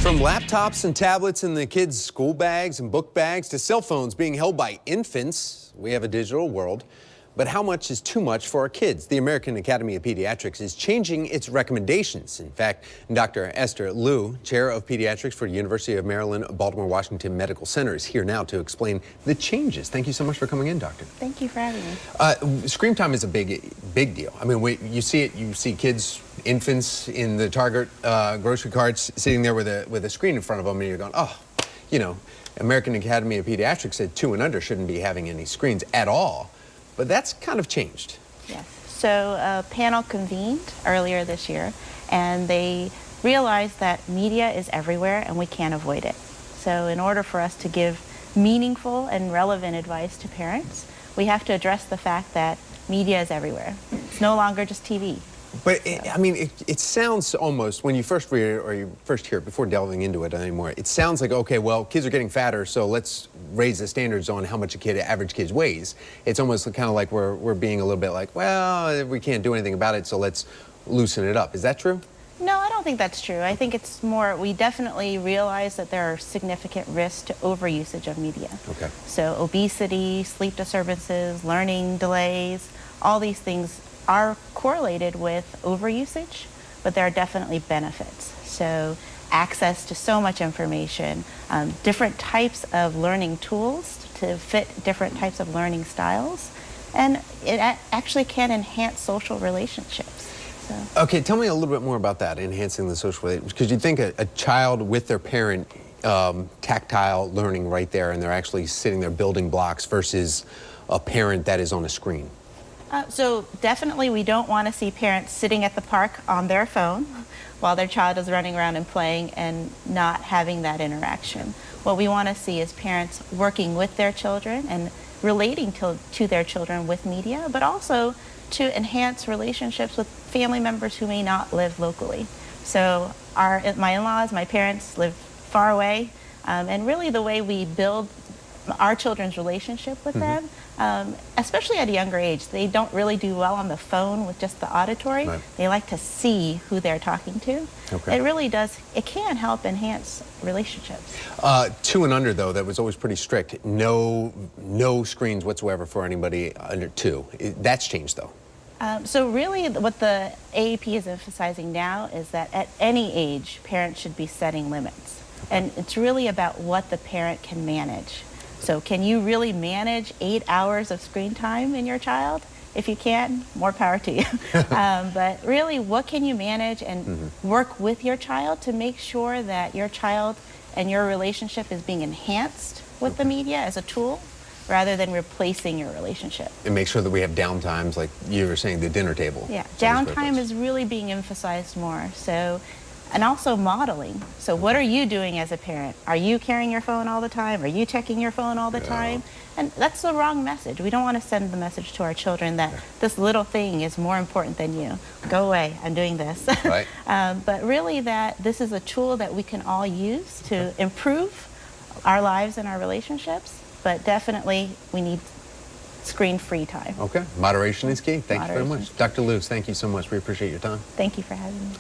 From laptops and tablets in the kids' school bags and book bags to cell phones being held by infants, we have a digital world. But how much is too much for our kids? The American Academy of Pediatrics is changing its recommendations. In fact, Dr. Esther Liu, Chair of Pediatrics for University of Maryland, Baltimore Washington Medical Center, is here now to explain the changes. Thank you so much for coming in, Doctor. Thank you for having me. Screen time is a big deal. I mean, you see it. You see kids, infants in the Target grocery carts sitting there with a screen in front of them, and you're going, oh, you know, American Academy of Pediatrics said 2 and under shouldn't be having any screens at all. But that's kind of changed. Yes. So a panel convened earlier this year, and they realized that media is everywhere and we can't avoid it. So in order for us to give meaningful and relevant advice to parents, we have to address the fact that media is everywhere. It's no longer just TV. But I mean, it sounds almost, when you first read it or you first hear it, before delving into it anymore, it sounds like, okay, well, kids are getting fatter, so let's raise the standards on how much average kid weighs. It's almost kind of like we're being a little bit like, well, we can't do anything about it, so let's loosen it up. Is that true? No, I don't think that's true. I think it's more, we definitely realize that there are significant risks to overusage of media. Okay. So obesity, sleep disturbances, learning delays, all these things are correlated with overusage, but there are definitely benefits. So access to so much information, different types of learning tools to fit different types of learning styles, and it actually can enhance social relationships. So. Okay, tell me a little bit more about that, enhancing the social relationships, because you'd think a child with their parent, tactile learning right there, and they're actually sitting there building blocks versus a parent that is on a screen. So definitely we don't want to see parents sitting at the park on their phone while their child is running around and playing and not having that interaction. What we want to see is parents working with their children and relating to their children with media, but also to enhance relationships with family members who may not live locally. So my in-laws, my parents live far away, and really the way we build our children's relationship with them, especially at a younger age, they don't really do well on the phone with just the auditory. Right. They like to see who they're talking to. Okay. It really does, it can help enhance relationships. 2 and under, though, that was always pretty strict. No screens whatsoever for anybody under 2. That's changed, though. So really what the AAP is emphasizing now is that at any age, parents should be setting limits. And it's really about what the parent can manage. So can you really manage 8 hours of screen time in your child? If you can, more power to you. But really, what can you manage and work with your child to make sure that your child and your relationship is being enhanced with the media as a tool rather than replacing your relationship. And make sure that we have downtimes, like you were saying, the dinner table. Yeah, downtime is really being emphasized more. So. And also modeling. So what are you doing as a parent? Are you carrying your phone all the time? Are you checking your phone all the time? And that's the wrong message. We don't want to send the message to our children that this little thing is more important than you. Go away, I'm doing this. Right. But really that this is a tool that we can all use to improve our lives and our relationships. But definitely we need screen-free time. Okay, moderation is key. Thank you very much. Dr. Liu, thank you so much. We appreciate your time. Thank you for having me.